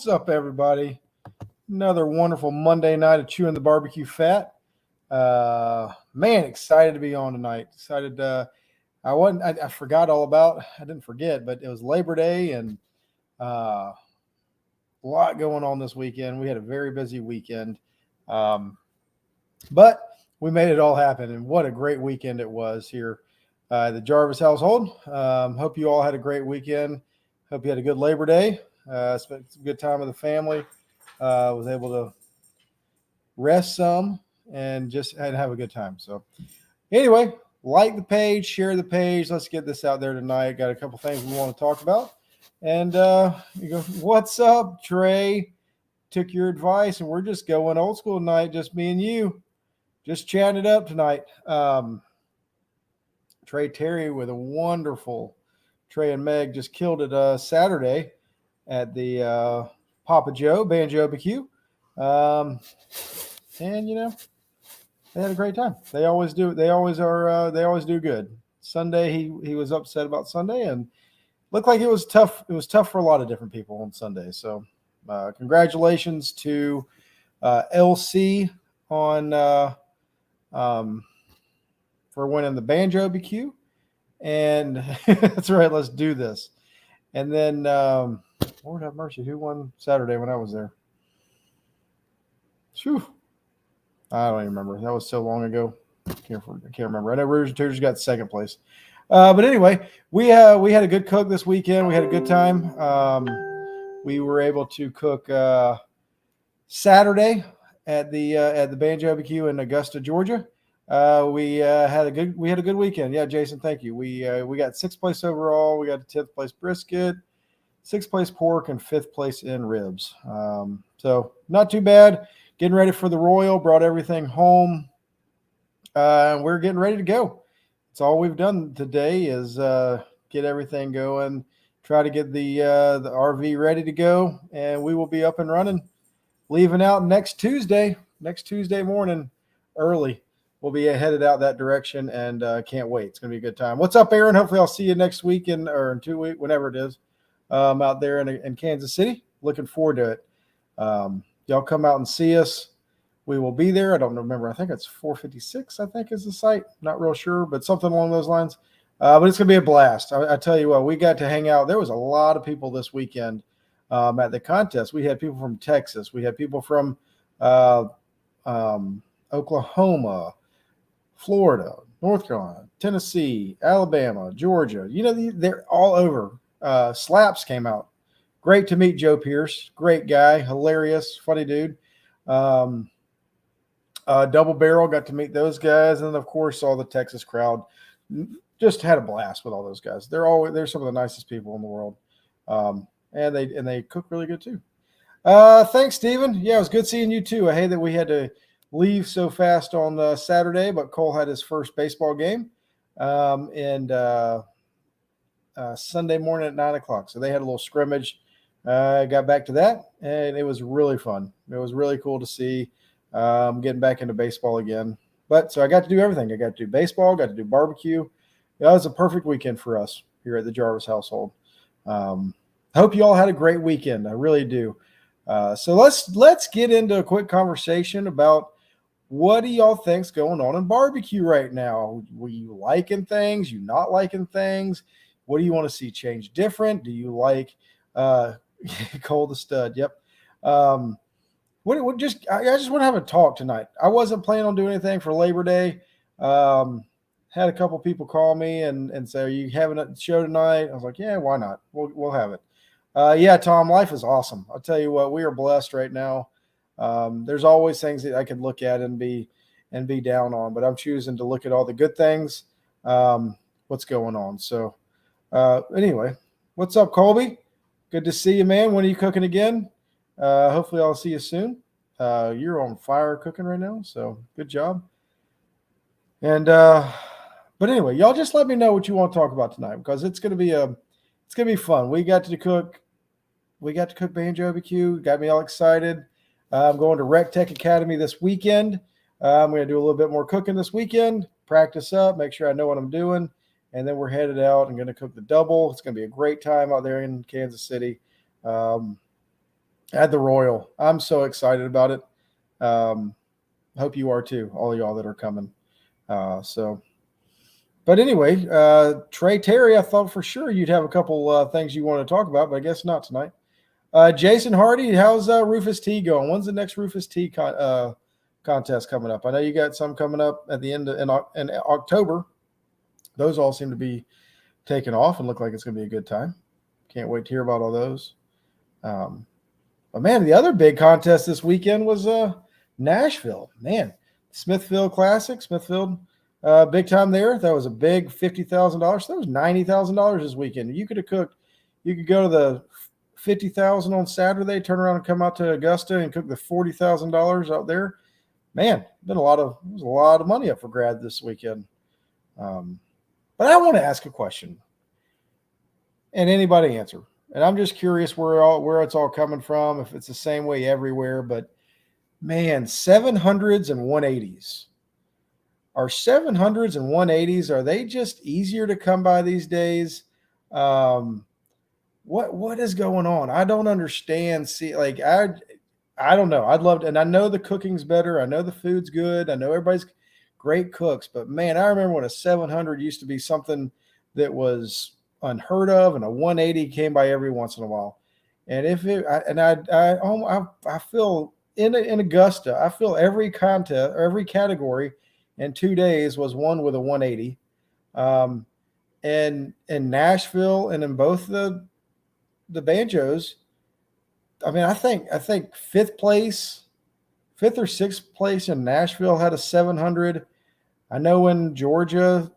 What's up, everybody? Another wonderful Monday night of Chewin the BBQ Fat. Man, excited to be on tonight. Excited. I forgot all about. I didn't forget, but it was Labor Day and a lot going on this weekend. We had a very busy weekend, but we made it all happen. And what a great weekend it was here at the Jarvis household. Hope you all had a great weekend. Hope you had a good Labor Day. Spent some good time with the family. Was able to rest some and just have a good time. So anyway, like the page, share the page. Let's get this out there tonight. Got a couple things we want to talk about. And you go, what's up, Trey? Took your advice, and we're just going old school tonight, just me and you. Just chatting it up tonight. Trey Terry with a wonderful Trey and Meg just killed it Saturday at the Papa Joe Banjo BBQ. And you know, they had a great time. They always do. They always are. They always do good. Sunday, he was upset about Sunday, and looked like it was tough. It was tough for a lot of different people on Sunday. So, congratulations to LC on for winning the Banjo BBQ. And that's right. Let's do this. And then, Lord have mercy, who won Saturday when I was there? Whew. I don't even remember. That was so long ago. I can't remember. I know Rivers and Tutors got second place. But anyway, we had a good cook this weekend. We had a good time. We were able to cook Saturday at the Banjo BBQ in Augusta, Georgia. We had a good weekend. Yeah, Jason, thank you. We got 6th place overall. We got a 10th place brisket, 6th place pork, and 5th place in ribs. So not too bad. Getting ready for the Royal. Brought everything home. We're getting ready to go. It's all we've done today is get everything going. Try to get the RV ready to go, and we will be up and running. Leaving out next Tuesday morning early. We'll be headed out that direction, and can't wait. It's going to be a good time. What's up, Aaron? Hopefully I'll see you next week or in 2 weeks, whenever it is, out there in Kansas City. Looking forward to it. Y'all come out and see us. We will be there. I don't remember. I think it's 456, I think is the site. Not real sure, but something along those lines. But it's going to be a blast. I tell you what, we got to hang out. There was a lot of people this weekend at the contest. We had people from Texas. We had people from Oklahoma, Florida, North Carolina, Tennessee, Alabama, Georgia. You know, they're all over. Slaps came out. Great to meet Joe Pierce. Great guy. Hilarious. Funny dude. Double Barrel, got to meet those guys. And, of course, all the Texas crowd. Just had a blast with all those guys. They're some of the nicest people in the world. And they cook really good, too. Thanks, Steven. Yeah, it was good seeing you, too. I hate that we had to leave so fast on Saturday, but Cole had his first baseball game Sunday morning at 9 o'clock. So they had a little scrimmage. Got back to that, and it was really fun. It was really cool to see getting back into baseball again. But so I got to do everything. I got to do baseball, got to do barbecue. That was a perfect weekend for us here at the Jarvis household. I hope you all had a great weekend. I really do. So let's get into a quick conversation about what do y'all think's going on in barbecue right now? Were you liking things? You not liking things? What do you want to see change different? Do you like Cole the Stud? Yep. I just want to have a talk tonight. I wasn't planning on doing anything for Labor Day. Had a couple people call me and say, "Are you having a show tonight?" I was like, "Yeah, why not? We'll have it." Yeah, Tom, life is awesome. I'll tell you what, we are blessed right now. There's always things that I could look at and be down on, but I'm choosing to look at all the good things. What's going on? So anyway, what's up, Colby? Good to see you, man. When are you cooking again? Hopefully I'll see you soon. You're on fire cooking right now, so good job. And but anyway, y'all just let me know what you want to talk about tonight, because it's gonna be fun. We got to cook Banjo BBQ. Got me all excited. I'm going to Rec Tech Academy this weekend. I'm going to do a little bit more cooking this weekend, practice up, make sure I know what I'm doing, and then we're headed out and going to cook the double. It's going to be a great time out there in Kansas City. at the Royal. I'm so excited about it. Um, hope you are too, all of y'all that are coming. So, but anyway, Trey Terry, I thought for sure you'd have a couple things you want to talk about, but I guess not tonight. Jason Hardy, how's Rufus T going? When's the next Rufus T contest coming up? I know you got some coming up at the end in October. Those all seem to be taking off and look like it's going to be a good time. Can't wait to hear about all those. But man, the other big contest this weekend was Nashville. Man, Smithfield Classic, Smithfield, big time there. That was a big $50,000. That was $90,000 this weekend. You could have cooked. You could go to the 50,000 on Saturday, turn around and come out to Augusta and cook the $40,000 out there. Man, been a lot of money up for grab this weekend. But I want to ask a question, and anybody answer. And I'm just curious where it's all coming from, if it's the same way everywhere. But man, 700s and 180s. Are 700s and 180s, are they just easier to come by these days? What is going on? I don't understand. See, like I don't know. I'd love to, and I know the cooking's better. I know the food's good. I know everybody's great cooks, but man, I remember when a 700 used to be something that was unheard of, and a 180 came by every once in a while. And if it, I feel in Augusta, I feel every contest, or every category in 2 days was one with a 180. And in Nashville and in both the banjos, I mean, I think fifth or sixth place in Nashville had a 700. I know in Georgia,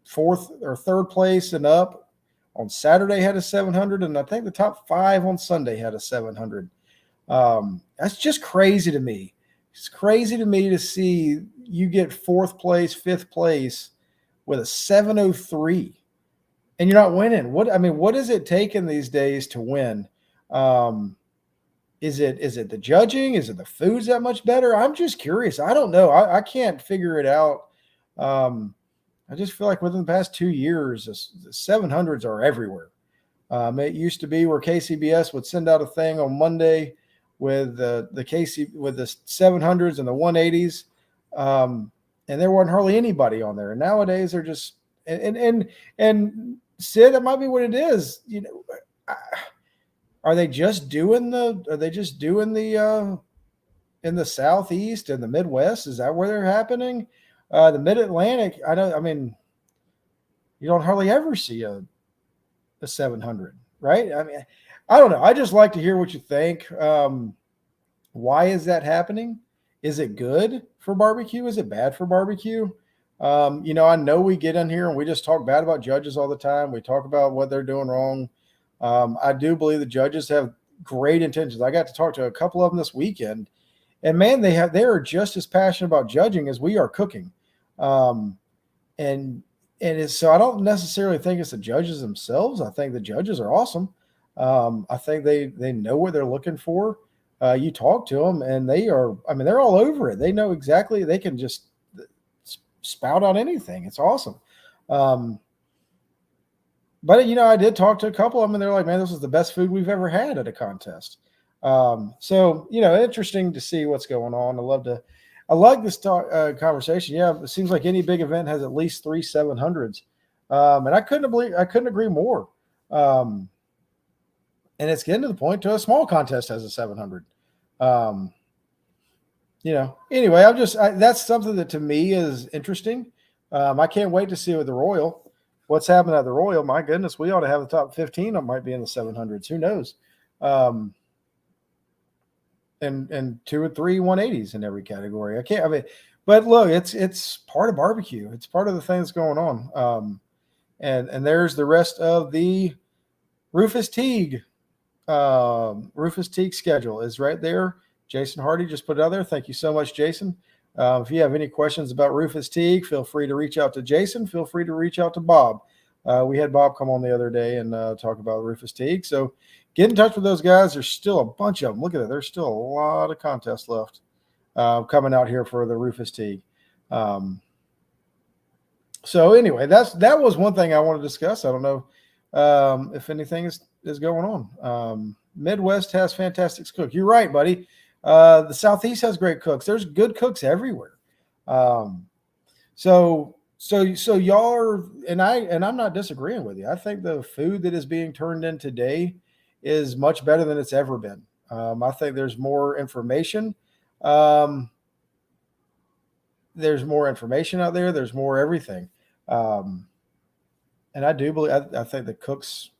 fourth or third place and up on Saturday had a 700, and I think the top 5 on Sunday had a 700. That's just crazy to me. It's crazy to me to see you get fourth place, fifth place with a 703, and you're not winning. What is it taking these days to win? Is it the judging? Is it the food's that much better? I'm just curious. I don't know. I can't figure it out. I just feel like within the past 2 years, the 700s are everywhere. It used to be where KCBS would send out a thing on Monday with the 700s and the 180s, and there wasn't hardly anybody on there. And nowadays they're just and Sid, that might be what it is. You know, are they just doing the in the Southeast and the Midwest? Is that where they're happening? The Mid-Atlantic, you don't hardly ever see a 700, right? I mean, I don't know. I just like to hear what you think. Why is that happening? Is it good for barbecue? Is it bad for barbecue? I know we get in here and we just talk bad about judges all the time. We talk about what they're doing wrong. I do believe the judges have great intentions. I got to talk to a couple of them this weekend, and man, they are just as passionate about judging as we are cooking. So I don't necessarily think it's the judges themselves. I think the judges are awesome. I think they know what they're looking for. You talk to them and they're all over it. They know exactly, they can just spout out anything. It's awesome. But I did talk to a couple of them and they're like, man, this is the best food we've ever had at a contest. So interesting to see what's going on. I like this conversation. Yeah, it seems like any big event has at least 3 700s. And I couldn't agree more. And it's getting to the point to a small contest has a 700. Anyway, that's something that to me is interesting. I can't wait to see with the Royal what's happening at the Royal. My goodness, we ought to have the top 15. It might be in the 700s. Who knows? And 2 or 3 180s in every category. But look, it's part of barbecue. It's part of the thing that's going on. And there's the rest of the Rufus Teague schedule is right there. Jason Hardy just put it out there. Thank you so much, Jason. If you have any questions about Rufus Teague, feel free to reach out to Jason. Feel free to reach out to Bob. We had Bob come on the other day and talk about Rufus Teague. So get in touch with those guys. There's still a bunch of them. Look at that. There's still a lot of contests left coming out here for the Rufus Teague. So anyway, that was one thing I want to discuss. I don't know if anything is going on. Midwest has fantastic cooks. You're right, buddy. The Southeast has great cooks. There's good cooks everywhere. Um, so y'all are, and I'm not disagreeing with you. I think the food that is being turned in today is much better than it's ever been. I think Um, there's more information out there. There's more everything. Um, and I do believe, I think the cooks,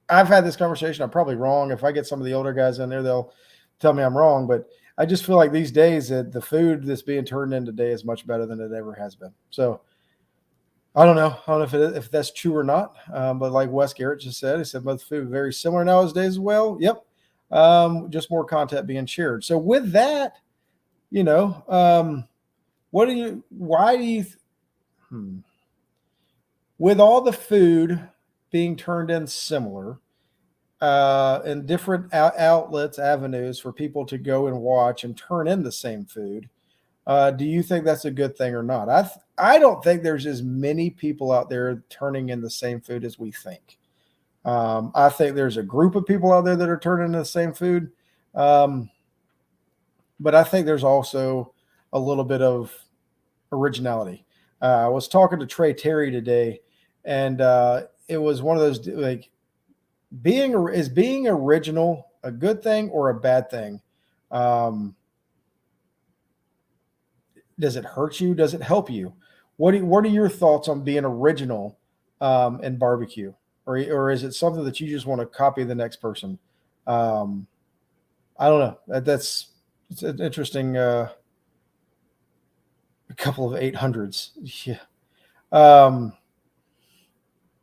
I've had this conversation. I'm probably wrong. If I get some of the older guys in there, they'll tell me I'm wrong. But I just feel like these days that the food that's being turned in today is much better than it ever has been. So I don't know. I don't know if that's true or not. But like Wes Garrett just said, he said both food very similar nowadays as well. Yep. Just more content being shared. So with that, you know, why do you, with all the food being turned in similar, and different outlets, avenues for people to go and watch and turn in the same food. Do you think that's a good thing or not? I don't think there's as many people out there turning in the same food as we think. I think there's a group of people out there that are turning in the same food, um, but I think there's also a little bit of originality. I was talking to Trey Terry today, and it was one of those like being original a good thing or a bad thing? Um, does it hurt you? Does it help you? What are your thoughts on being original in barbecue, or is it something that you just want to copy the next person? Um, I don't know. It's an interesting a couple of 800s. Yeah. Um,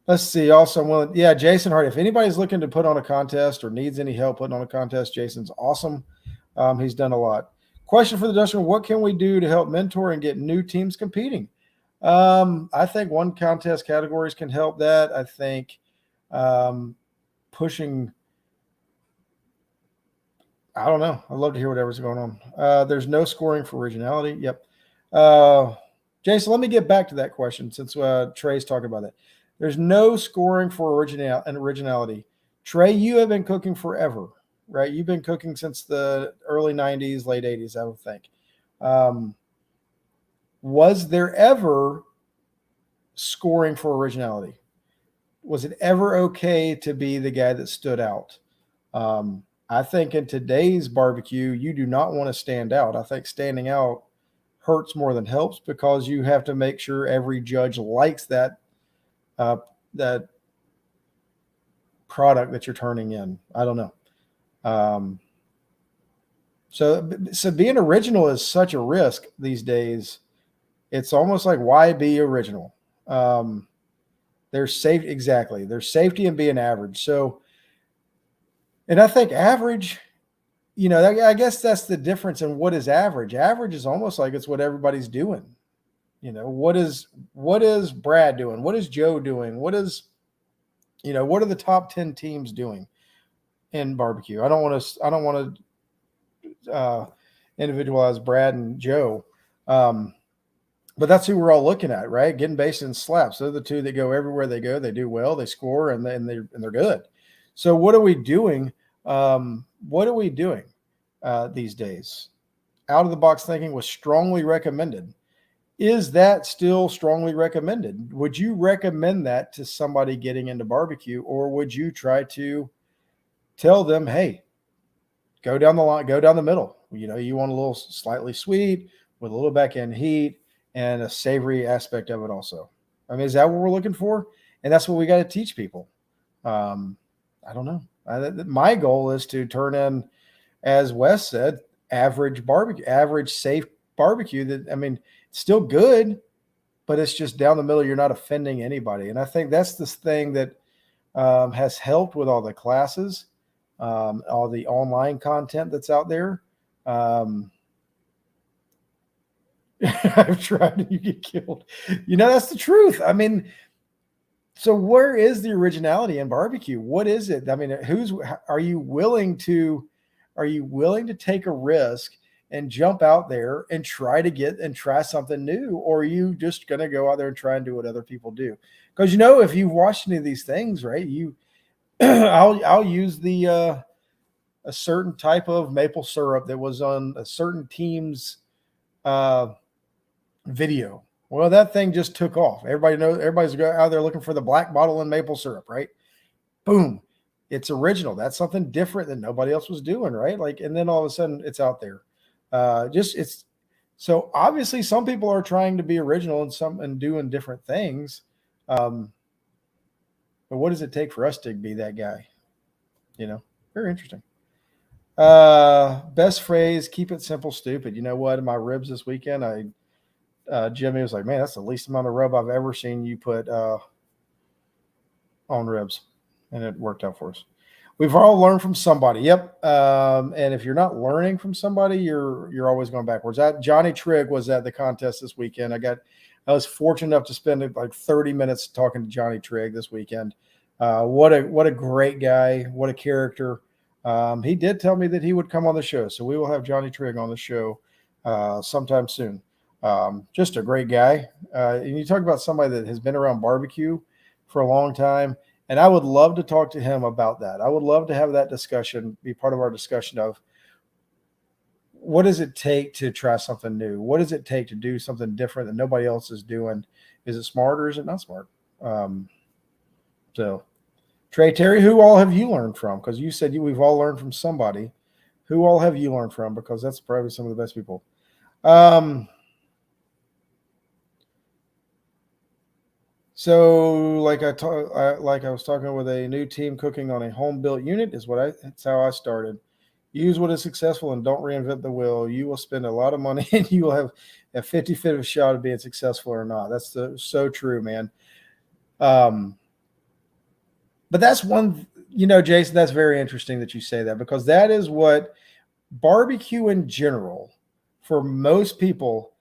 let's see. Also, yeah, Jason Hart. If anybody's looking to put on a contest or needs any help putting on a contest, Jason's awesome. He's done a lot. Question for the Dustin: what can we do to help mentor and get new teams competing? I think one contest categories can help that. I think pushing. I don't know. I'd love to hear whatever's going on. There's no scoring for originality. Yep. Jason, let me get back to that question since Trey's talking about it. There's no scoring for originality. Trey, you have been cooking forever, right? You've been cooking since the early 90s, late 80s, I would think. Was there ever scoring for originality? Was it ever okay to be the guy that stood out? I think in today's barbecue, you do not want to stand out. I think standing out hurts more than helps because you have to make sure every judge likes that that product that you're turning in. I don't know. So being original is such a risk these days. It's almost like, why be original? There's safety. Exactly. There's safety in being average. So, and I think average, I guess that's the difference in what is average. Average is almost like it's what everybody's doing. What is Brad doing? What is Joe doing? What are the top 10 teams doing in barbecue? I don't want to individualize Brad and Joe. But that's who we're all looking at, right? Getting based in slaps. They're the two that go everywhere they go. They do well, they score, and they're good. So what are we doing? These days? Out of the box thinking was strongly recommended. Is that still strongly recommended? Would you recommend that to somebody getting into barbecue, or would you try to tell them, hey, go down the line, go down the middle? You want a little slightly sweet with a little back end heat and a savory aspect of it also. I mean, is that what we're looking for? And that's what we got to teach people. I don't know. My goal is to turn in, as Wes said, average barbecue, average safe barbecue. It's still good, but it's just down the middle. You're not offending anybody. And I think that's this thing that has helped with all the classes, all the online content that's out there. I've tried and you get killed. That's the truth. So where is the originality in barbecue? What is it? Are you willing to take a risk and jump out there and try something new? Or are you just going to go out there and try and do what other people do? Because, if you've watched any of these things, right, I'll use the a certain type of maple syrup that was on a certain team's video. Well, that thing just took off. Everybody's out there looking for the black bottle and maple syrup, right? Boom. It's original. That's something different that nobody else was doing, right? Like, and then all of a sudden it's out there. It's so obviously some people are trying to be original and doing different things. But what does it take for us to be that guy? Very interesting. Best phrase, keep it simple, stupid. You know what? In my ribs this weekend, Jimmy was like, man, that's the least amount of rub I've ever seen you put on ribs. And it worked out for us. We've all learned from somebody. Yep. And if you're not learning from somebody, you're always going backwards. Johnny Trigg was at the contest this weekend. I was fortunate enough to spend like 30 minutes talking to Johnny Trigg this weekend. What a great guy. What a character. He did tell me that he would come on the show. So we will have Johnny Trigg on the show sometime soon. Just a great guy. And you talk about somebody that has been around barbecue for a long time. And I would love to talk to him about that. I would love to have that discussion, be part of our discussion of what does it take to try something new? What does it take to do something different that nobody else is doing? Is it smart or is it not smart? So, Trey, Terry, who all have you learned from? Because you said we've all learned from somebody. Who all have you learned from? Because that's probably some of the best people. So, like I was talking with a new team cooking on a home built unit that's how I started. Use what is successful and don't reinvent the wheel. You will spend a lot of money and you will have a 50-50 shot of being successful or not. That's so true, man. But that's one, Jason, that's very interesting that you say that, because that is what barbecue in general, for most people,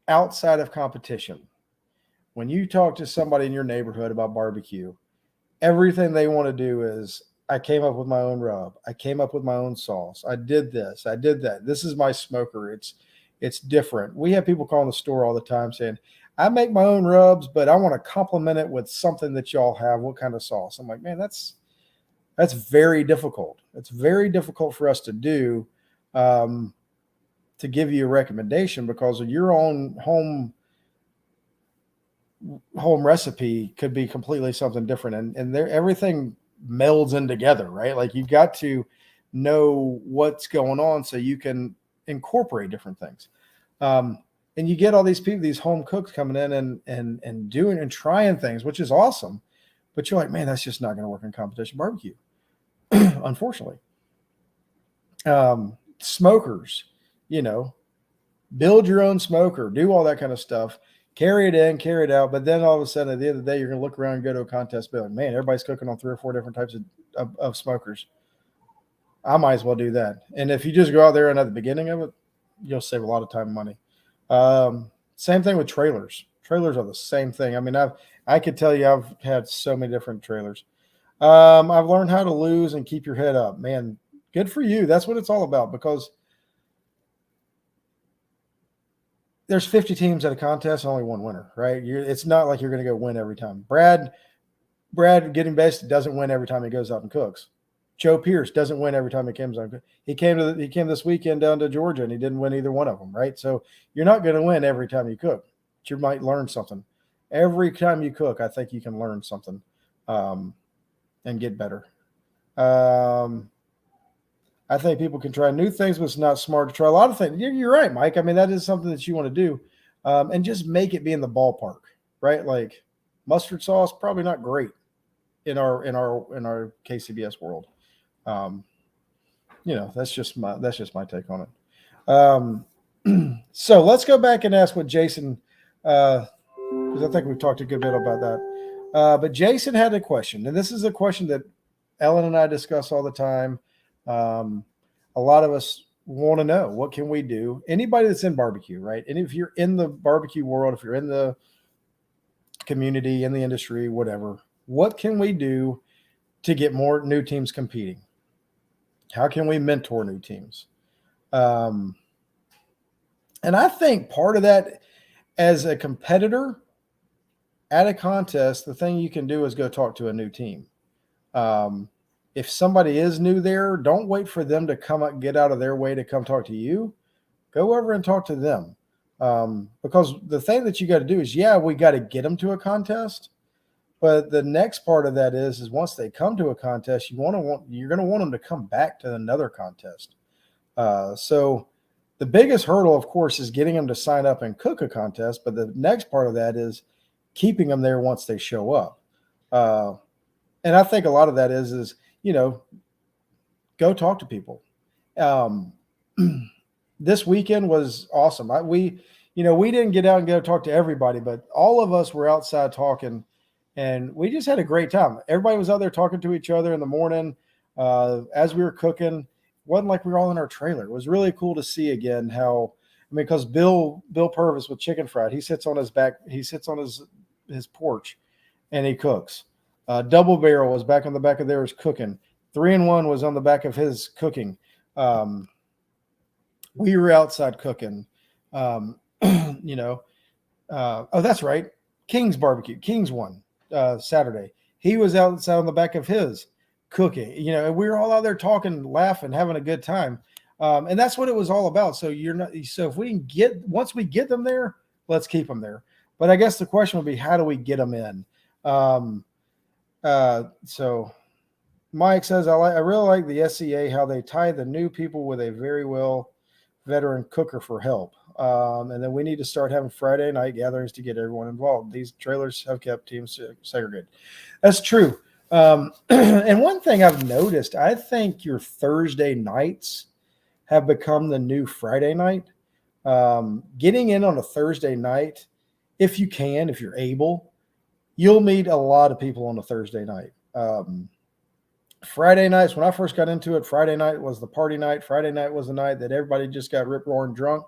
outside of competition, when you talk to somebody in your neighborhood about barbecue, everything they want to do is, I came up with my own rub. I came up with my own sauce. I did this. I did that. This is my smoker. It's different. We have people calling the store all the time saying, I make my own rubs, but I want to complement it with something that y'all have. What kind of sauce? I'm like, man, that's very difficult. It's very difficult for us to do, to give you a recommendation, because of your own home recipe could be completely something different. And everything melds in together, right? Like, you've got to know what's going on so you can incorporate different things. And you get all these people, these home cooks coming in and doing and trying things, which is awesome. But you're like, man, that's just not going to work in competition barbecue, unfortunately. Smokers, build your own smoker, do all that kind of stuff, carry it in, carry it out. But then all of a sudden, at the end of the day, you're going to look around and go to a contest, be like, man, everybody's cooking on 3 or 4 different types of smokers. I might as well do that. And if you just go out there and at the beginning of it, you'll save a lot of time and money. Same thing with trailers. Trailers are the same thing. I mean, I could tell you I've had so many different trailers. I've learned how to lose and keep your head up. Man, good for you. That's what it's all about, because there's 50 teams at a contest, only one winner, right? It's not like you're going to go win every time. Brad getting best doesn't win every time he goes out and cooks. Joe Pierce doesn't win every time he comes on. He came this weekend down to Georgia and he didn't win either one of them, right? So you're not going to win every time you cook, but you might learn something. Every time you cook, I think you can learn something and get better. I think people can try new things, but it's not smart to try a lot of things. You're right, Mike. I mean, that is something that you want to do, and just make it be in the ballpark, right? Like, mustard sauce, probably not great in our KCBS world. That's just my take on it. So let's go back and ask what Jason, because I think we've talked a good bit about that. But Jason had a question, and this is a question that Ellen and I discuss all the time. A lot of us want to know, what can we do? Anybody that's in barbecue, right? And if you're in the barbecue world, if you're in the community, in the industry, whatever, what can we do to get more new teams competing? How can we mentor new teams? And I think part of that, as a competitor at a contest, the thing you can do is go talk to a new team. if somebody is new there, don't wait for them to come up, get out of their way to come talk to you. Go over and talk to them. Because the thing that you got to do is, yeah, we got to get them to a contest. But the next part of that is once they come to a contest, you're going to want them to come back to another contest. So the biggest hurdle, of course, is getting them to sign up and cook a contest. But the next part of that is keeping them there once they show up. And I think a lot of that is go talk to people. This weekend was awesome. We didn't get out and go talk to everybody, but all of us were outside talking, and we just had a great time. Everybody was out there talking to each other in the morning as we were cooking. It wasn't like we were all in our trailer. It was really cool to see again because Bill Purvis with Chicken Fried, he sits on his his porch and he cooks. Double Barrel was back on the back of theirs cooking. 3-in-1 was on the back of his cooking. We were outside cooking. Oh, that's right. King's Barbecue. King's won Saturday. He was outside on the back of his cooking. We were all out there talking, laughing, having a good time. And that's what it was all about. So if we can once we get them there, let's keep them there. But I guess the question would be, how do we get them in? So Mike says, I really like the SCA, how they tie the new people with a very well veteran cooker for help. And then we need to start having Friday night gatherings to get everyone involved. These trailers have kept teams segregated. That's true. And one thing I've noticed, I think your Thursday nights have become the new Friday night. Getting in on a Thursday night, if you're able, you'll meet a lot of people on a Thursday night. Friday nights, when I first got into it, Friday night was the party night. Friday night was the night that everybody just got rip-roaring drunk,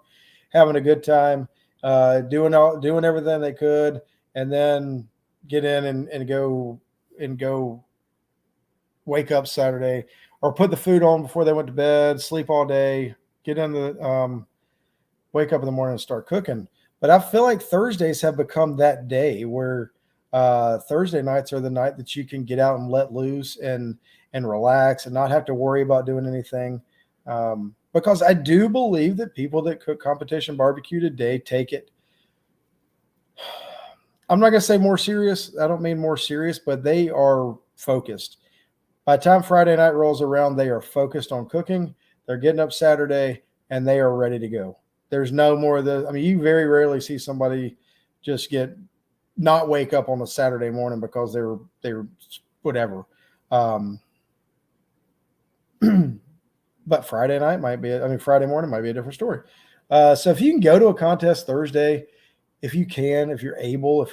having a good time, doing everything they could, and then get in and go wake up Saturday, or put the food on before they went to bed, sleep all day, get in wake up in the morning and start cooking. But I feel like Thursdays have become that day where Thursday nights are the night that you can get out and let loose and relax and not have to worry about doing anything. Because I do believe that people that cook competition barbecue today take it. I'm not going to say more serious. I don't mean more serious, but they are focused. By the time Friday night rolls around, they are focused on cooking. They're getting up Saturday and they are ready to go. There's no more of the, you very rarely see somebody just not wake up on a Saturday morning because they're whatever. But Friday morning might be a different story. So if you can go to a contest Thursday, if you're able,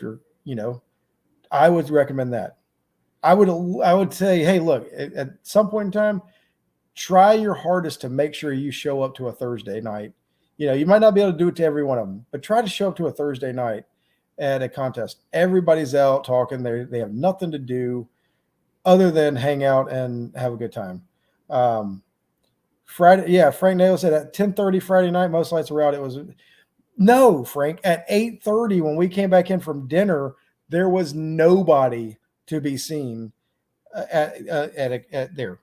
I would recommend that. I would say, hey, look, at some point in time, try your hardest to make sure you show up to a Thursday night. You might not be able to do it to every one of them, but try to show up to a Thursday night at a contest. Everybody's out talking. They have nothing to do other than hang out and have a good time. Friday, yeah, Frank Nail said at 10:30 Friday night, most lights were out. It was no, Frank, at 8:30 when we came back in from dinner, there was nobody to be seen at there.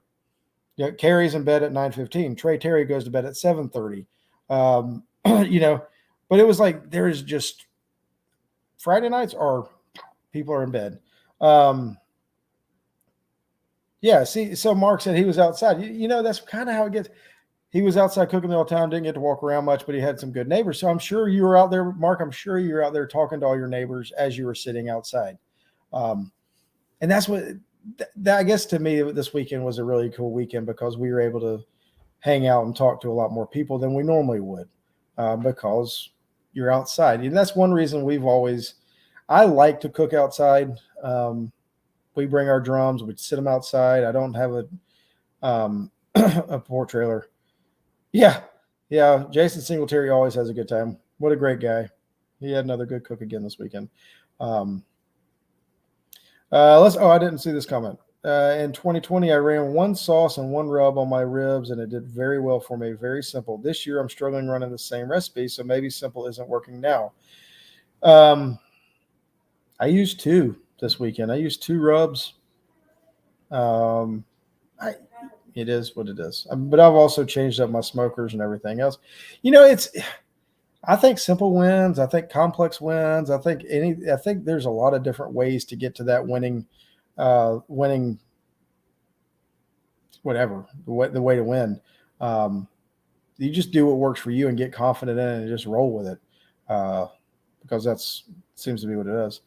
Carrie's in bed at 9:15. Trey Terry goes to bed at 7:30. But it was like there is just Friday nights people are in bed. Yeah, see, so Mark said he was outside. That's kind of how it gets. He was outside cooking the whole time, didn't get to walk around much, but he had some good neighbors. So I'm sure you were out there, Mark. I'm sure you were out there talking to all your neighbors as you were sitting outside. And that's what I guess to me this weekend was a really cool weekend because we were able to hang out and talk to a lot more people than we normally would because you're outside. And that's one reason I like to cook outside. We bring our drums, we sit them outside. I don't have a poor trailer. Yeah. Jason Singletary always has a good time. What a great guy. He had another good cook again this weekend. I didn't see this comment. In 2020, I ran one sauce and one rub on my ribs, and it did very well for me. Very simple. This year, I'm struggling running the same recipe, so maybe simple isn't working now. I used 2 this weekend. I used 2 rubs. I It is what it is. But I've also changed up my smokers and everything else. I think simple wins. I think complex wins. I think there's a lot of different ways to get to that winning whatever the way to win. Um, you just do what works for you and get confident in it and just roll with it, because that's seems to be what it is.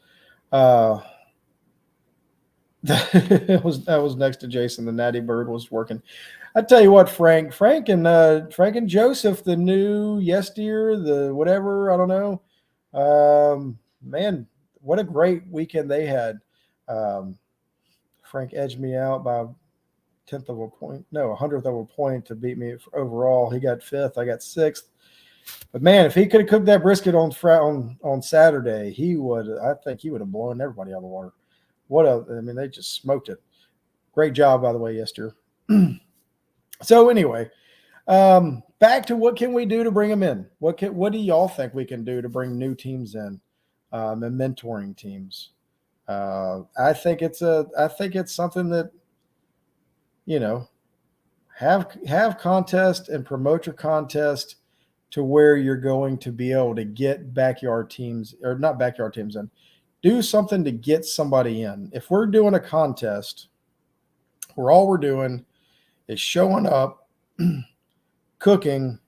That was next to Jason. The Natty Bird was working. I tell you what, Frank and Joseph, the new Yes Dear, the whatever, I don't know. Man, what a great weekend they had. Um, Frank edged me out by 10th of a point, no, 100th of a point to beat me overall. He got 5th, I got 6th. But man, if he could have cooked that brisket on Saturday, I think he would have blown everybody out of the water. They just smoked it. Great job, by the way, Esther. So anyway, back to what can we do to bring them in? What do y'all think we can do to bring new teams in, and mentoring teams? I think it's something that, have contest and promote your contest to where you're going to be able to get backyard teams, or not backyard teams in. Do something to get somebody in. If we're doing a contest where all we're doing is showing up, cooking,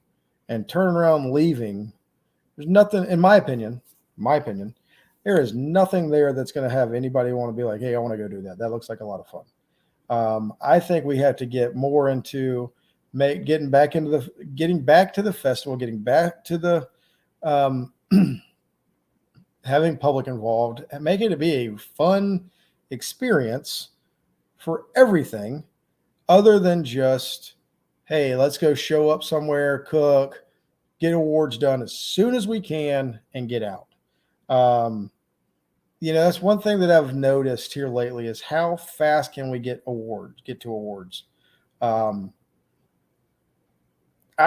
and turning around leaving, there's nothing, in my opinion, there is nothing there that's going to have anybody want to be like, hey, I want to go do that. That looks like a lot of fun. I think we have to get more into getting back to the festival, getting back to the having public involved, and making it be a fun experience for everything other than just, hey, let's go show up somewhere, cook, get awards done as soon as we can, and get out. That's one thing that I've noticed here lately is how fast can we get to awards. I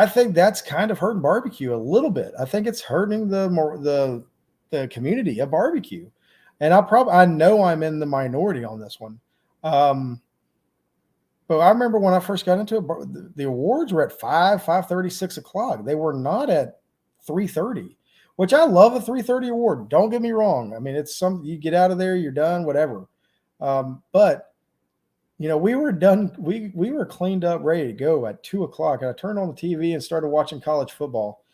think that's kind of hurting barbecue a little bit. I think it's hurting the community of barbecue. And I know I'm in the minority on this one. But I remember when I first got into it, the awards were at 5:30, 6 o'clock. They were not at 3:30, which I love a 3:30 award. Don't get me wrong. I mean, it's something you get out of there, you're done, whatever. But we were done. We were cleaned up, ready to go at 2 o'clock. And I turned on the TV and started watching college football.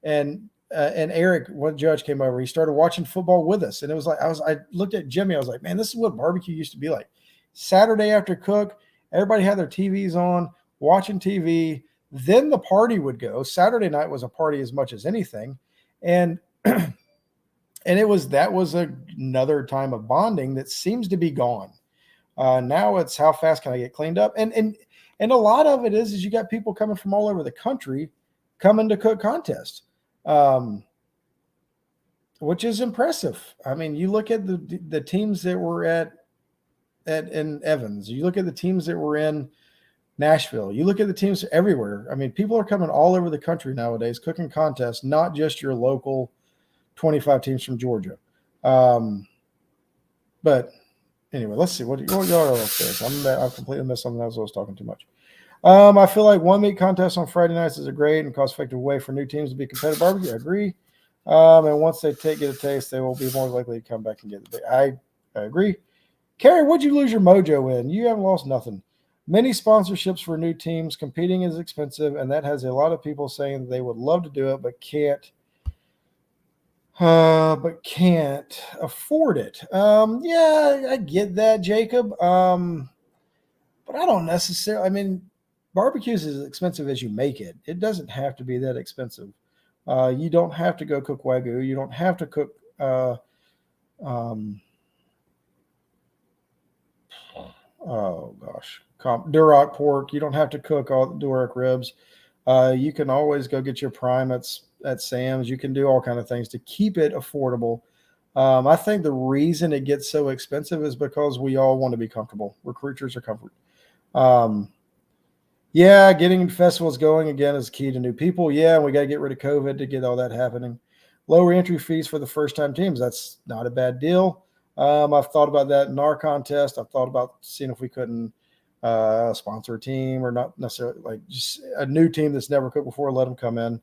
And Eric, one judge, came over. He started watching football with us. And it was like, I looked at Jimmy. I was like, man, this is what barbecue used to be like. Saturday after cook, everybody had their TVs on, watching TV. Then the party would go. Saturday night was a party as much as anything. And that was another time of bonding that seems to be gone. Now it's how fast can I get cleaned up? And a lot of it is you got people coming from all over the country coming to cook contests, which is impressive. I mean, you look at the teams that were in Evans, you look at the teams that were in Nashville, you look at the teams everywhere. I mean, people are coming all over the country nowadays cooking contests, not just your local 25 teams from Georgia. But anyway, let's see what y'all else. I've completely missed something else. I was talking too much. I feel like one meat contest on Friday nights is a great and cost-effective way for new teams to be competitive barbecue. I agree. And once they get a taste, they will be more likely to come back and get it. I agree. Carrie, what'd you lose your mojo in? You haven't lost nothing. Many sponsorships for new teams. Competing is expensive, and that has a lot of people saying that they would love to do it but can't afford it. Yeah, I get that, Jacob. But I don't necessarily. I mean, barbecue is as expensive as you make it. It doesn't have to be that expensive. You don't have to go cook Wagyu. You don't have to cook Duroc pork. You don't have to cook all the Duroc ribs. You can always go get your prime at Sam's. You can do all kind of things to keep it affordable. I think the reason it gets so expensive is because we all want to be comfortable. We're creatures of comfort. Yeah, getting festivals going again is key to new people. Yeah, we got to get rid of COVID to get all that happening. Lower entry fees for the first-time teams. That's not a bad deal. I've thought about that in our contest. I've thought about seeing if we couldn't sponsor a team, or not necessarily, like just a new team that's never cooked before, let them come in.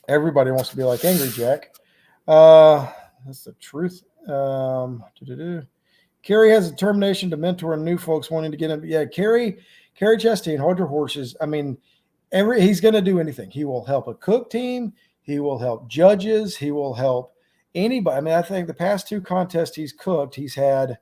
Everybody wants to be like Angry Jack. That's the truth. Carrie has a determination to mentor new folks wanting to get in. Yeah, Carrie Chastain, hold your horses. I mean, he's going to do anything. He will help a cook team. He will help judges. He will help anybody. I mean, I think the past 2 contests he's cooked, he's had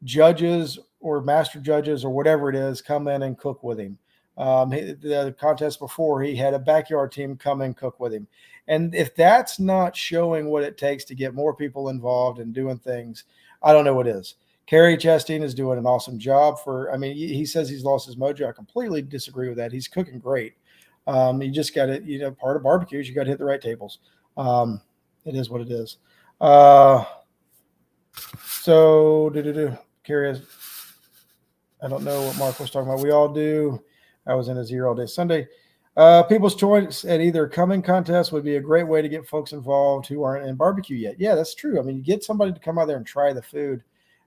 judges or master judges or whatever it is come in and cook with him. The contest before, he had a backyard team come and cook with him. And if that's not showing what it takes to get more people involved and doing things, I don't know what is. Carrie Chastain is doing an awesome job he says he's lost his mojo. I completely disagree with that. He's cooking great. You just got to, part of barbecues, you got to hit the right tables. It is what it is. Carrie has, I don't know what Mark was talking about. We all do. I was in his ear all day Sunday. People's choice at either coming contest would be a great way to get folks involved who aren't in barbecue yet. Yeah, that's true. I mean, you get somebody to come out there and try the food,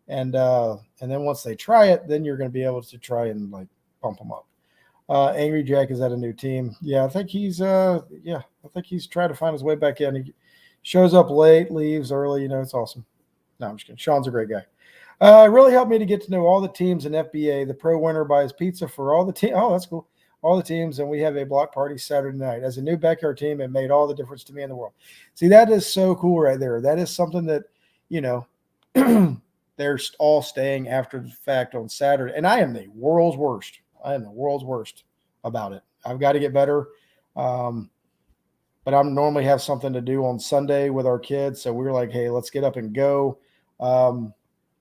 and then once they try it, then you're going to be able to try and like pump them up. Angry Jack is at a new team. Yeah, I think he's trying to find his way back in. He shows up late, leaves early. It's awesome. No, I'm just kidding. Sean's a great guy. It really helped me to get to know all the teams in FBA. The pro winner buys pizza for all the team. Oh, that's cool. All the teams, and we have a block party Saturday night. As a new backyard team, it made all the difference to me in the world. See, that is so cool right there. That is something that, they're all staying after the fact on Saturday. And I am the world's worst. About it. I've got to get better. But I normally have something to do on Sunday with our kids. So we were like, hey, let's get up and go. But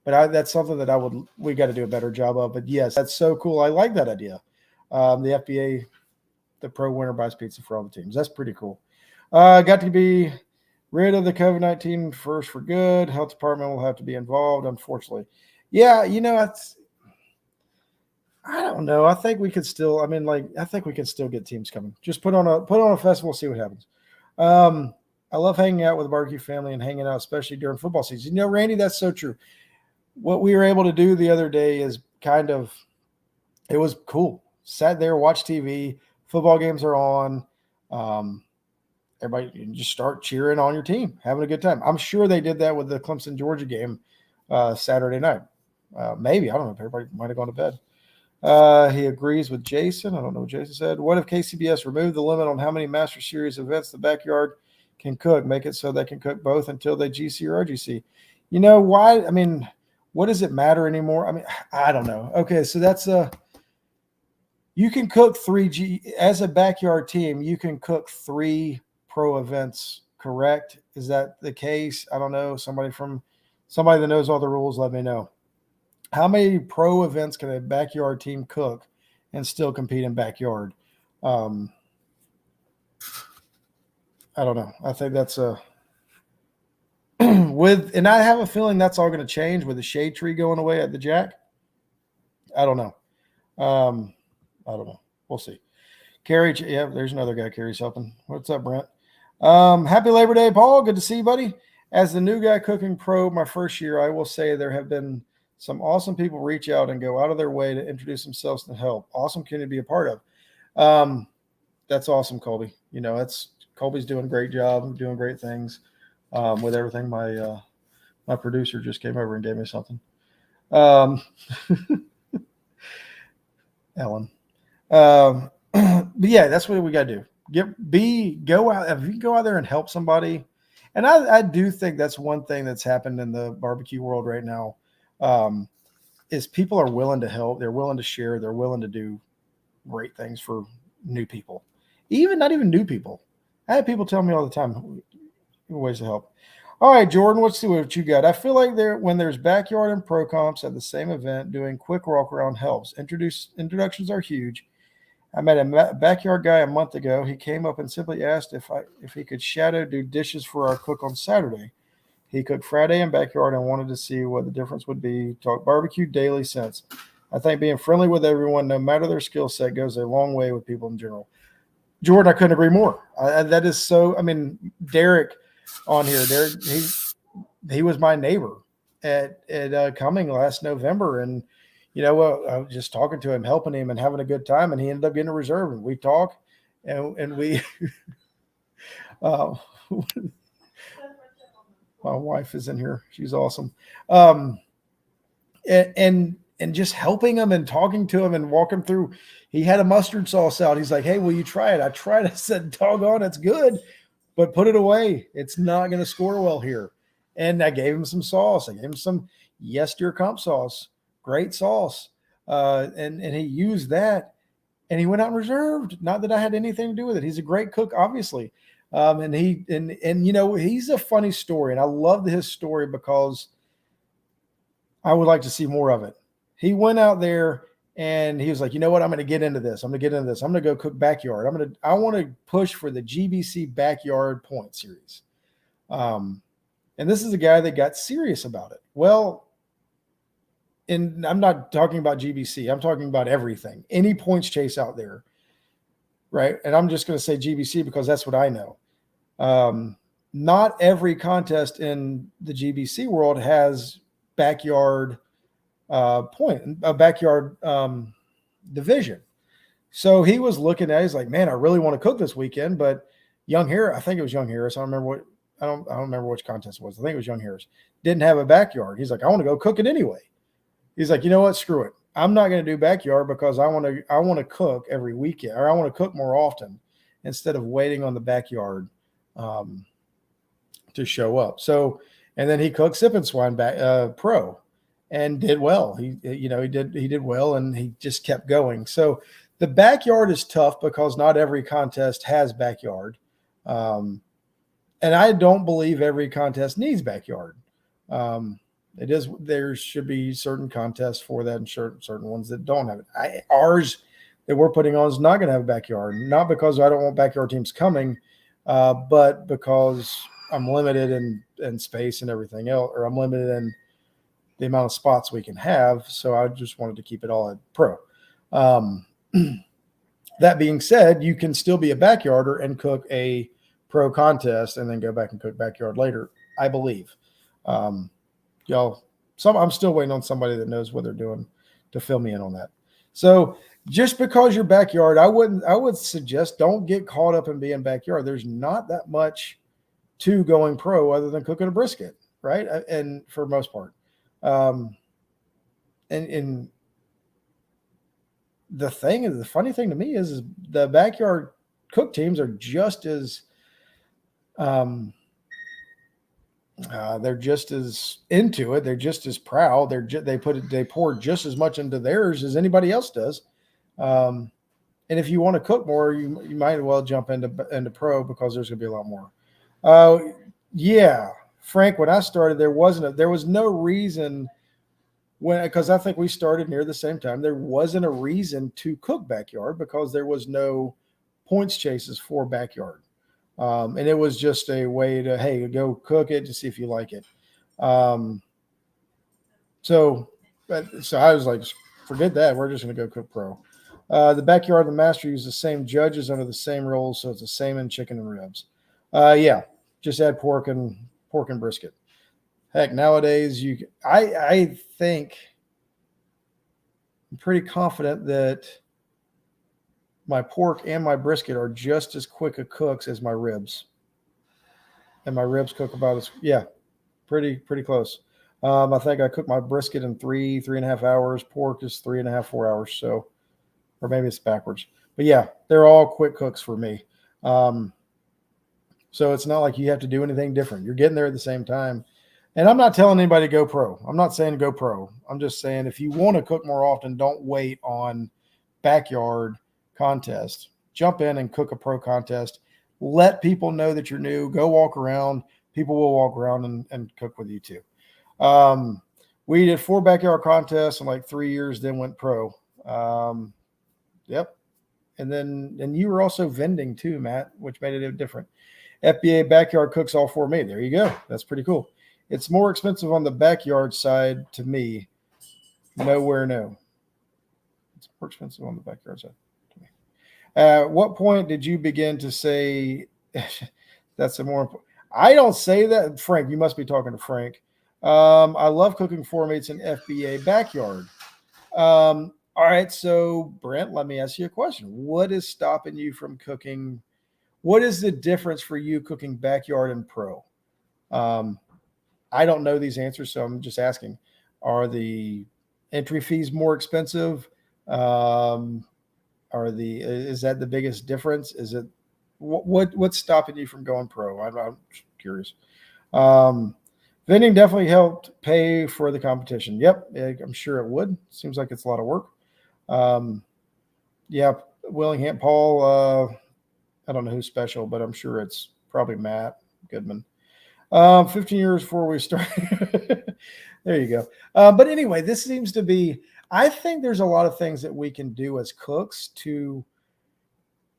that's something that we got to do a better job of. But yes, that's so cool. I like that idea. The FBA, the pro winner buys pizza for all the teams. That's pretty cool. Got to be rid of the COVID-19 first for good. Health department will have to be involved, unfortunately. Yeah, I don't know. I think we could still. I think we can still get teams coming. Just put on a festival, see what happens. I love hanging out with the barbecue family and hanging out, especially during football season. Randy, that's so true. What we were able to do the other day is it was cool. Sat there, watched TV. Football games are on. Everybody, you can just start cheering on your team, having a good time. I'm sure they did that with the Clemson Georgia game Saturday night. Maybe, I don't know if everybody might have gone to bed. He agrees with Jason. I don't know what Jason said. What if KCBS removed the limit on how many Master Series events the backyard can cook? Make it so they can cook both until they GC or RGC. Why? What does it matter anymore? I don't know. Okay, so that's you can cook 3G as a backyard team. You can cook 3 pro events, correct? Is that the case? I don't know. Somebody that knows all the rules, let me know. How many pro events can a backyard team cook and still compete in backyard? I don't know. I think that's and I have a feeling that's all going to change with the shade tree going away at the Jack. I don't know. I don't know. We'll see. Carrie, yeah, there's another guy. Carrie's helping. What's up, Brent? Happy Labor Day, Paul. Good to see you, buddy. As the new guy cooking pro my first year, I will say there have been some awesome people reach out and go out of their way to introduce themselves and help. Awesome community to be a part of. That's awesome, Colby. Colby's doing a great job, doing great things with everything. My producer just came over and gave me something. Ellen. But yeah, that's what we got to do. Go out. If you go out there and help somebody, and I do think that's one thing that's happened in the barbecue world right now, is people are willing to help. They're willing to share. They're willing to do great things for new people. Not even new people. I have people tell me all the time ways to help. All right, Jordan, let's see what you got. I feel like when there's backyard and pro comps at the same event, doing quick walk around helps. Introductions are huge. I met a backyard guy a month ago. He came up and simply asked if he could shadow do dishes for our cook on Saturday. He cooked Friday in backyard and wanted to see what the difference would be. Talk barbecue daily since. I think being friendly with everyone, no matter their skill set, goes a long way with people in general. Jordan, I couldn't agree more. That is so. Derek on here. Derek, he was my neighbor at Cumming last November, and well, I was just talking to him, helping him, and having a good time, and he ended up getting a reserve. And we talk, and we, uh, my wife is in here. She's awesome. Um, and just helping him and talking to him and walking through. He had a mustard sauce out. He's like, "Hey, will you try it?" I tried. I said, "Doggone, it's good, but put it away. It's not going to score well here." And I gave him some sauce. I gave him some Yes Dear Comp sauce, great sauce, and he used that, and he went out and reserved. Not that I had anything to do with it. He's a great cook, obviously, and he's a funny story, and I love his story because I would like to see more of it. He went out there and he was like, you know what? I'm going to get into this. I'm going to get into this. I'm going to go cook backyard. I want to push for the GBC backyard point series. And this is a guy that got serious about it. Well, and I'm not talking about GBC. I'm talking about everything, any points chase out there. Right. And I'm just going to say GBC because that's what I know. Not every contest in the GBC world has backyard a backyard division. So he was looking at, he's like, man, I really want to cook this weekend, but I think it was Young Harris. I don't remember which contest it was. I think it was Young Harris. Didn't have a backyard. He's like, I want to go cook it anyway. He's like, you know what? Screw it. I'm not going to do backyard because I want to cook every weekend, or I want to cook more often instead of waiting on the backyard to show up. So, and then he cooked Sip and Swine Pro and did well. He did well, and he just kept going. So the backyard is tough because not every contest has backyard. And I don't believe every contest needs backyard. There should be certain contests for that and certain ones that don't have it. Ours that we're putting on is not going to have a backyard, not because I don't want backyard teams coming, but because I'm limited in space and everything else, or I'm limited in the amount of spots we can have. So I just wanted to keep it all at pro. That being said, you can still be a backyarder and cook a pro contest and then go back and cook backyard later, I believe. I'm still waiting on somebody that knows what they're doing to fill me in on that. So just because you're backyard, I would suggest don't get caught up in being backyard. There's not that much to going pro other than cooking a brisket, right? And for most part. And the funny thing to me is the backyard cook teams are just as they're just as into it. They're just as proud. They pour just as much into theirs as anybody else does. And if you want to cook more, you might as well jump into pro because there's going to be a lot more. Yeah, Frank, when I started, there was no reason because I think we started near the same time. There wasn't a reason to cook backyard because there was no points chases for backyard. And it was just a way to, hey, go cook it to see if you like it. So I was like, forget that. We're just going to go cook pro. The backyard of the master use the same judges under the same rules. So it's the same in chicken and ribs. Yeah, just add pork and brisket. Heck, nowadays I think I'm pretty confident that my pork and my brisket are just as quick a cooks as my ribs. And my ribs cook pretty close. I think I cook my brisket in 3.5 hours. Pork is 3.5, 4 hours. So, or maybe it's backwards. But yeah, they're all quick cooks for me. So it's not like you have to do anything different. You're getting there at the same time. And I'm not telling anybody to go pro. I'm not saying go pro. I'm just saying if you want to cook more often, don't wait on backyard contest. Jump in and cook a pro contest. Let people know that you're new. Go walk around. People will walk around and cook with you too. We did 4 backyard contests in like 3 years, then went pro. Yep. And you were also vending too, Matt, which made it different. FBA backyard cooks all for me. There you go. That's pretty cool. It's more expensive on the backyard side to me. Nowhere, no. It's more expensive on the backyard side to me. At what point did you begin to say that's a more important? I don't say that. Frank, you must be talking to Frank. I love cooking four mates in FBA backyard. All right. So, Brent, let me ask you a question. What is stopping you from cooking? What is the difference for you cooking backyard and pro? Um, I don't know these answers, so I'm just asking. Are the entry fees more expensive? Um, is that the biggest difference? Is it what's stopping you from going pro? I'm curious. Um, Vending definitely helped pay for the competition. Yep, I'm sure it would. Seems like it's a lot of work. Um, yeah, Willingham Paul. I don't know who's special, but I'm sure it's probably Matt Goodman. 15 years before we start. There you go. But anyway, this seems to be. I think there's a lot of things that we can do as cooks to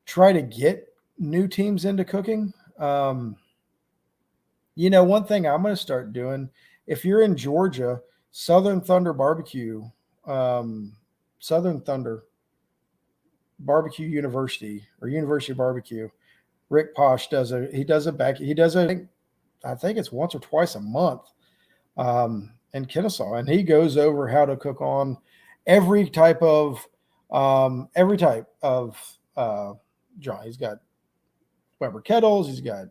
try to get new teams into cooking. One thing I'm going to start doing, if you're in Georgia, Southern Thunder Barbecue, um, Southern Thunder Barbecue University or University Barbecue, Rick Posh he does a, I think it's once or twice a month in Kennesaw, and he goes over how to cook on every type of every type of John. He's got Weber kettles, he's got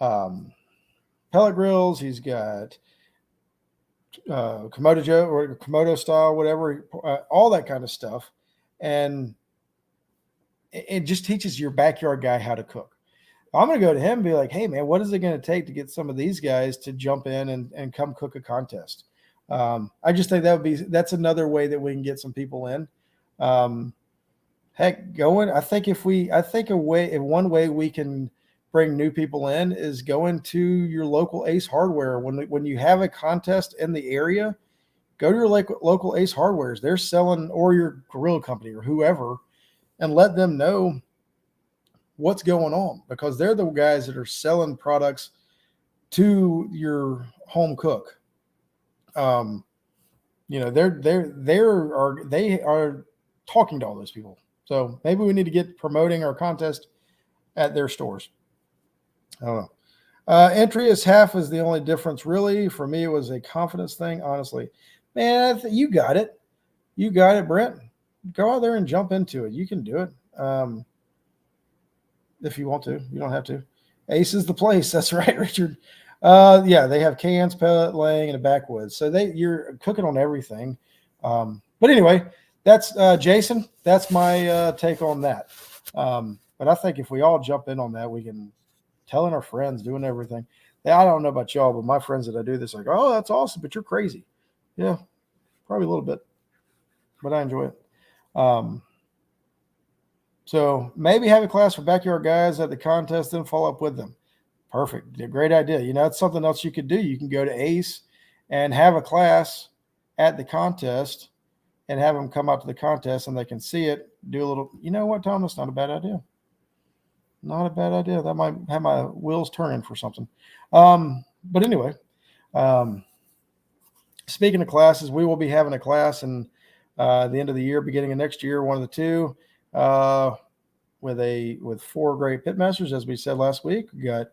um, pellet grills, he's got Komodo or Komodo style, whatever, all that kind of stuff, and it just teaches your backyard guy how to cook. I'm going to go to him and be like, hey, man, what is it going to take to get some of these guys to jump in and come cook a contest? I just think that's another way that we can get some people in. Heck, going, I think one way we can bring new people in is going to your local Ace Hardware. When you have a contest in the area, go to your local Ace Hardwares. They're selling, or your grill company or whoever, and let them know what's going on, because they're the guys that are selling products to your home cook. They are talking to all those people. So maybe we need to get promoting our contest at their stores. I don't know. Entry is half is the only difference, really. For me, it was a confidence thing, honestly. Man, you got it. You got it, Brent. Go out there and jump into it. You can do it. If you want to. You don't have to. Ace is the place. That's right, Richard. Yeah, they have cans, pellet laying, and a backwoods. So you're cooking on everything. But anyway, that's Jason. That's my take on that. But I think if we all jump in on that, we can telling our friends, doing everything. I don't know about y'all, but my friends that I do this, like, oh, that's awesome, but you're crazy. Yeah, probably a little bit, but I enjoy it. So maybe have a class for backyard guys at the contest, then follow up with them. Perfect. Great idea. It's something else you could do. You can go to Ace and have a class at the contest and have them come out to the contest and they can see it, do a little, you know what, Tom, that's not a bad idea. Not a bad idea. That might have my wheels turning for something. But anyway, speaking of classes, we will be having a class in the end of the year, beginning of next year, one of the two, with 4 great pitmasters, as we said last week. We got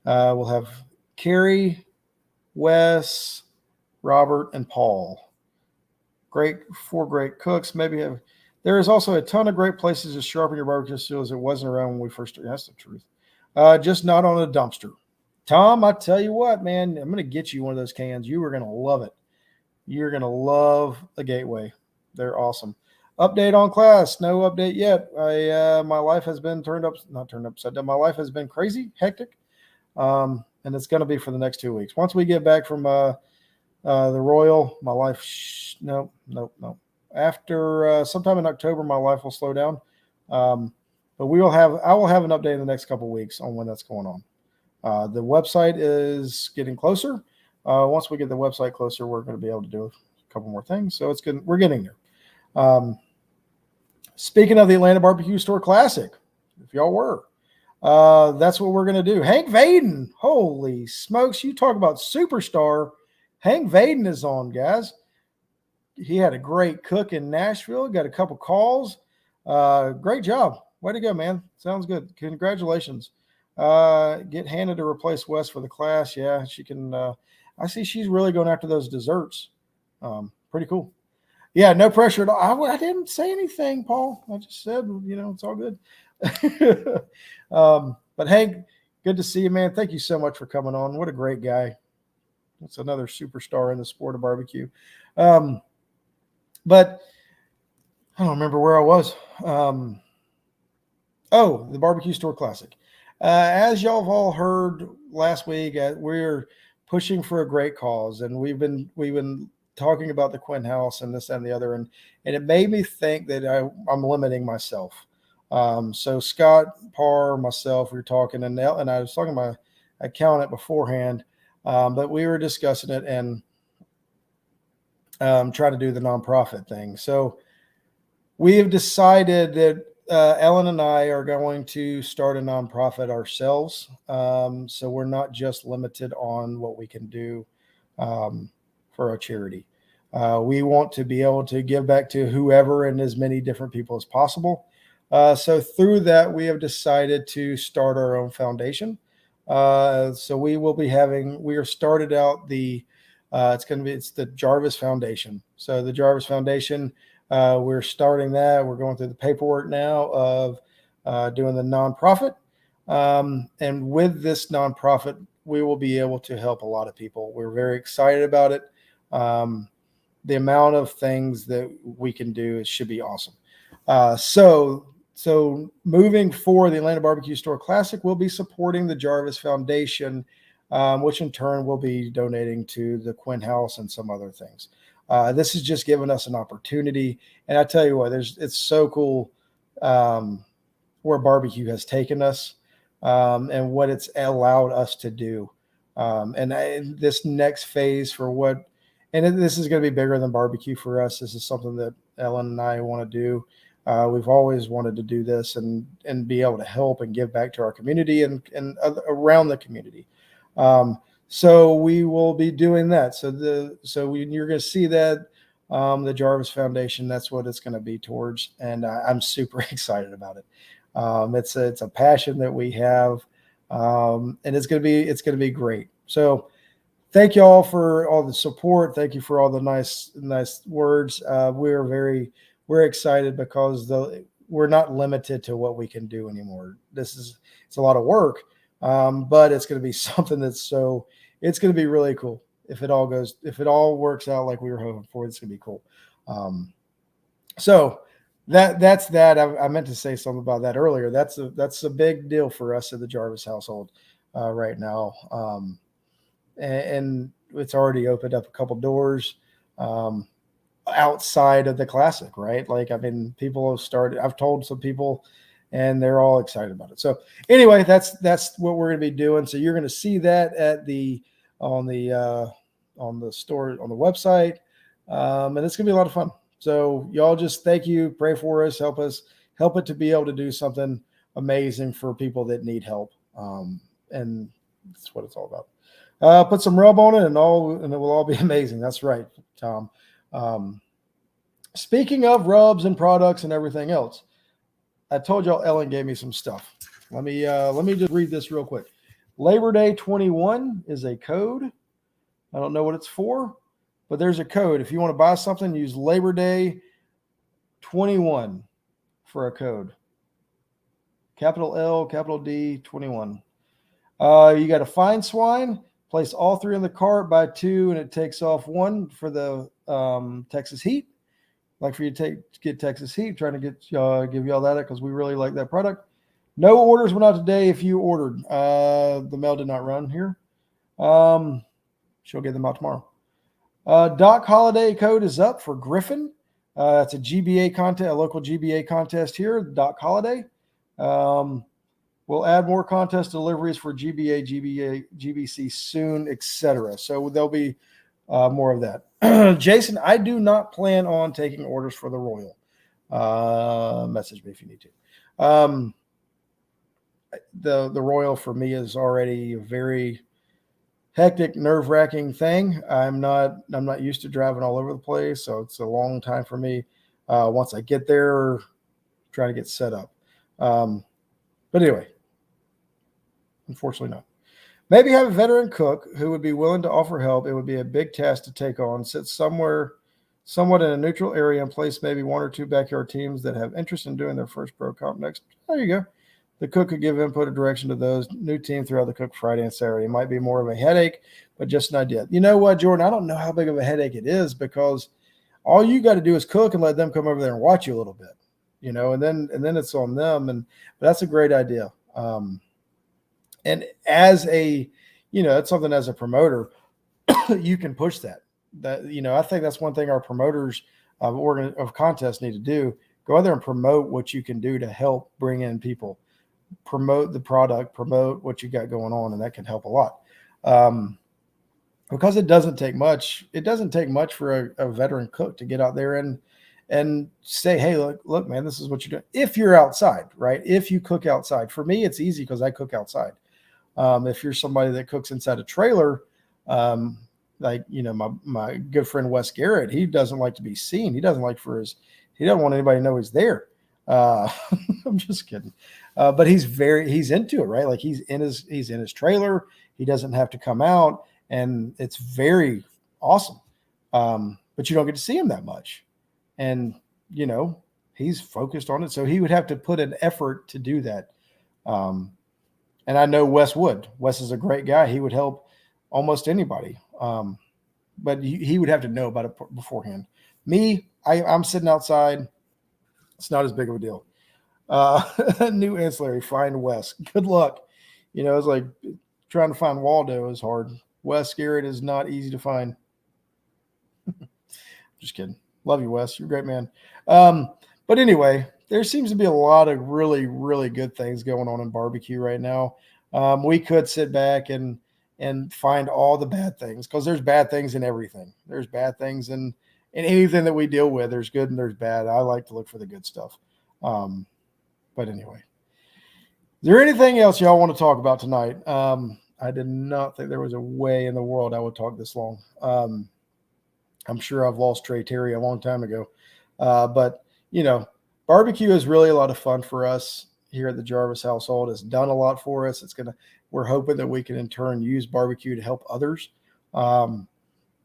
we'll have Carrie, Wes, Robert, and Paul. 4 great cooks. There is also a ton of great places to sharpen your barbecue skills that wasn't around when we first started. That's the truth. Just not on a dumpster. Tom, I tell you what, man, I'm going to get you one of those cans. You are going to love it. You're going to love the Gateway. They're awesome. Update on class. No update yet. My life has been not turned upside down. My life has been crazy, hectic. And it's going to be for the next 2 weeks. Once we get back from the Royal, my life, no. After sometime in October, my life will slow down. But I will have an update in the next couple of weeks on when that's going on. The website is getting closer. Once we get the website closer, we're going to be able to do a couple more things. So it's good. We're getting there. Speaking of the Atlanta Barbecue Store Classic, if y'all were, that's what we're going to do. Hank Vaden, holy smokes! You talk about superstar. Hank Vaden is on, guys. He had a great cook in Nashville. Got a couple calls. Great job. Way to go, man. Sounds good. Congratulations. Get Hannah to replace Wes for the class. Yeah, she can. I see she's really going after those desserts. Pretty cool. Yeah, no pressure at all. I didn't say anything, Paul. I just said, it's all good. But Hank, good to see you, man. Thank you so much for coming on. What a great guy. That's another superstar in the sport of barbecue. But I don't remember where I was. The Barbecue Store Classic. As y'all have all heard last week, we're pushing for a great cause, and we've been talking about the Quinn House and this and the other, and it made me think that I'm limiting myself. So Scott, Parr, myself, we were talking, and I was talking to my accountant beforehand, but we were discussing it and trying to do the nonprofit thing. So we have decided that Ellen and I are going to start a nonprofit ourselves. So we're not just limited on what we can do for our charity. We want to be able to give back to whoever and as many different people as possible. So through that, we have decided to start our own foundation. So we are started out it's the Jarvis Foundation. So the Jarvis Foundation, we're starting that. We're going through the paperwork now of doing the nonprofit. And with this nonprofit, we will be able to help a lot of people. We're very excited about it. The amount of things that we can do should be awesome. So moving forward, the Atlanta Barbecue Store Classic will be supporting the Jarvis Foundation, which in turn will be donating to the Quinn House and some other things. This has just given us an opportunity. And I tell you what, it's so cool where barbecue has taken us and what it's allowed us to do. And this next phase this is going to be bigger than barbecue for us. This is something that Ellen and I want to do. We've always wanted to do this and be able to help and give back to our community and around the community. So we will be doing that. You're going to see that the Jarvis Foundation, that's what it's going to be towards. And I'm super excited about it. It's a passion that we have, and it's going to be great. So thank you all for all the support. Thank you for all the nice words. We're excited because we're not limited to what we can do anymore. It's a lot of work, but it's going to be something it's going to be really cool. If it all works out like we were hoping for, it's going to be cool. So that's that. I meant to say something about that earlier. That's a big deal for us at the Jarvis household right now. And it's already opened up a couple doors outside of the classic, right? People have started. I've told some people, and they're all excited about it. So anyway, that's what we're going to be doing. So you're going to see that on the store, on the website, and it's going to be a lot of fun. So y'all just thank you, pray for us, help it to be able to do something amazing for people that need help, and that's what it's all about. Put some rub on it, and it will all be amazing. That's right, Tom. Speaking of rubs and products and everything else, I told y'all Ellen gave me some stuff. Let me just read this real quick. Labor Day 21 is a code. I don't know what it's for, but there's a code. If you want to buy something, use Labor Day 21 for a code. Capital L, capital D, 21. You got a fine swine. Place all three in the cart, buy two, and it takes off one for the Texas Heat. Like for you to get Texas Heat, trying to give y'all that because we really like that product. No orders went out today. If you ordered, the mail did not run here. She'll get them out tomorrow. Doc Holiday code is up for Griffin. It's a GBA contest, a local GBA contest here. Doc Holiday. We'll add more contest deliveries for GBA, GBC soon, etc. So there'll be more of that. Jason, I do not plan on taking orders for the Royal. Message me if you need to. The Royal for me is already a very hectic, nerve-wracking thing. I'm not used to driving all over the place, so it's a long time for me. Once I get there, try to get set up. But anyway, unfortunately not. Maybe have a veteran cook who would be willing to offer help. It would be a big task to take on. Sit somewhere somewhat in a neutral area and place maybe one or two backyard teams that have interest in doing their first pro comp next. There you go. The cook could give input or direction to those new team throughout the cook Friday and Saturday. It might be more of a headache, but just an idea. You know what, Jordan? I don't know how big of a headache it is because all you got to do is cook and let them come over there and watch you a little bit, and then it's on them. And that's a great idea. And as it's something as a promoter, you can push that. I think that's one thing our promoters of contests need to do. Go out there and promote what you can do to help bring in people. Promote the product, promote what you got going on, and that can help a lot. Because it doesn't take much. It doesn't take much for a veteran cook to get out there and say, hey, look, man, this is what you're doing. If you're outside, right? If you cook outside. For me, it's easy because I cook outside. If you're somebody that cooks inside a trailer, my good friend Wes Garrett, he doesn't like to be seen. He doesn't want anybody to know he's there. I'm just kidding. But he's into it, right? Like he's in his trailer. He doesn't have to come out, and it's very awesome. But you don't get to see him that much. And, he's focused on it. So he would have to put an effort to do that. And I know Wes would. Wes is a great guy. He would help almost anybody. But he would have to know about it beforehand. Me, I'm sitting outside. It's not as big of a deal. New ancillary, find Wes. Good luck. It's like trying to find Waldo is hard. Wes Garrett is not easy to find. Just kidding. Love you, Wes. You're a great man. But anyway, there seems to be a lot of really, really good things going on in barbecue right now. We could sit back and find all the bad things because there's bad things in everything. There's bad things in anything that we deal with. There's good and there's bad. I like to look for the good stuff. But anyway, is there anything else y'all want to talk about tonight? I did not think there was a way in the world I would talk this long. I'm sure I've lost Trey Terry a long time ago. But barbecue is really a lot of fun for us here at the Jarvis household. It's done a lot for us. We're hoping that we can in turn use barbecue to help others. And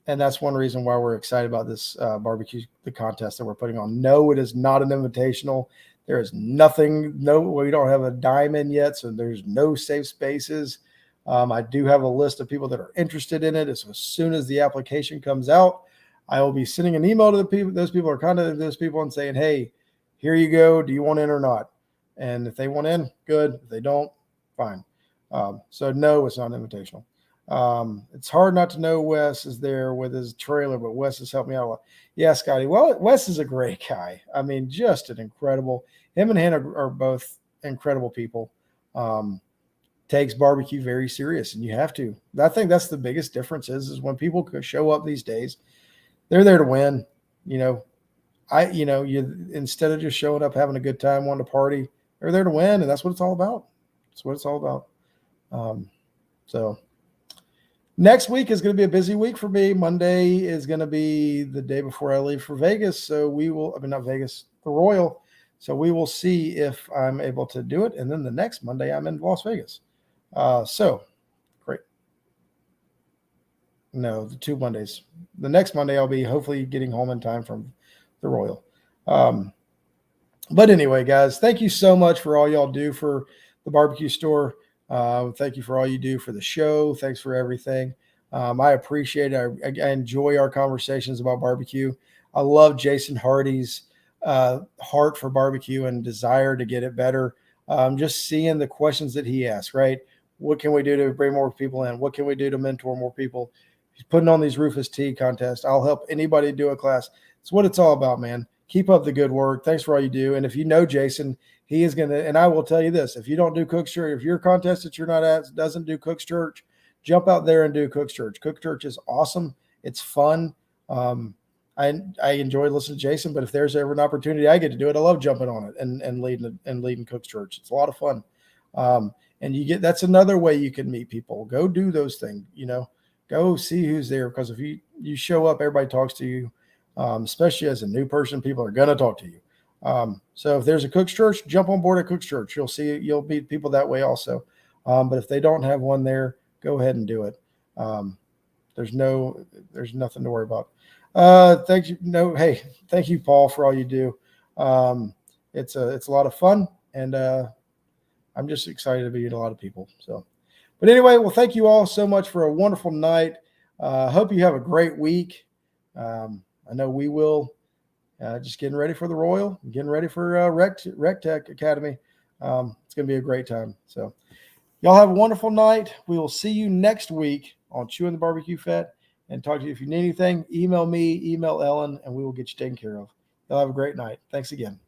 that's one reason why we're excited about this barbecue, the contest that we're putting on. No, it is not an invitational. There is nothing. No, we don't have a dime in yet, so there's no safe spaces. I do have a list of people that are interested in it. So as soon as the application comes out, I will be sending an email to the people. Those people are contacting those people and saying, hey, here you go. Do you want in or not? And if they want in, good. If they don't, fine. So no, it's not invitational. It's hard not to know Wes is there with his trailer, but Wes has helped me out a lot. Yeah, Scotty. Well, Wes is a great guy. I mean, just an incredible. Him and Hannah are both incredible people. Takes barbecue very serious, and you have to. I think that's the biggest difference is when people show up these days, they're there to win. You instead of just showing up, having a good time, wanting to party, they're there to win, and that's what it's all about. That's what it's all about. So next week is going to be a busy week for me. Monday is going to be the day before I leave for Vegas. So not Vegas, the Royal. So we will see if I'm able to do it. And then the next Monday I'm in Las Vegas. So great. No, the 2 Mondays. The next Monday I'll be hopefully getting home in time from the Royal. But anyway, guys, thank you so much for all y'all do for the barbecue store. Thank you for all you do for the show. Thanks for everything. I appreciate it. I enjoy our conversations about barbecue. I love Jason Hardy's heart for barbecue and desire to get it better. Just seeing the questions that he asks, right? What can we do to bring more people in? What can we do to mentor more people? He's putting on these Rufus Tea contests. I'll help anybody do a class. It's what it's all about, man. Keep up the good work. Thanks for all you do. And if you know Jason, he is going to, and I will tell you this, if you don't do Cook's Church, if your contest that you're not at doesn't do Cook's Church, jump out there and do Cook's Church. Cook's Church is awesome. It's fun. I enjoy listening to Jason, but if there's ever an opportunity I get to do it, I love jumping on it and leading Cook's Church. It's a lot of fun. And that's another way you can meet people. Go do those things, go see who's there. Because if you show up, everybody talks to you. Especially as a new person, people are going to talk to you. So if there's a Cook's Church, jump on board at Cook's Church. You'll meet people that way also. But if they don't have one there, go ahead and do it. There's nothing to worry about. Thank you. No, hey, thank you, Paul, for all you do. It's a lot of fun, and I'm just excited to meet a lot of people. So, but anyway, well, thank you all so much for a wonderful night. Hope you have a great week. I know we will. Just getting ready for the Royal, getting ready for Rec Tech Academy. It's going to be a great time. So, y'all have a wonderful night. We will see you next week on Chewin the BBQ Fat, and talk to you if you need anything. Email me, email Ellen, and we will get you taken care of. Y'all have a great night. Thanks again.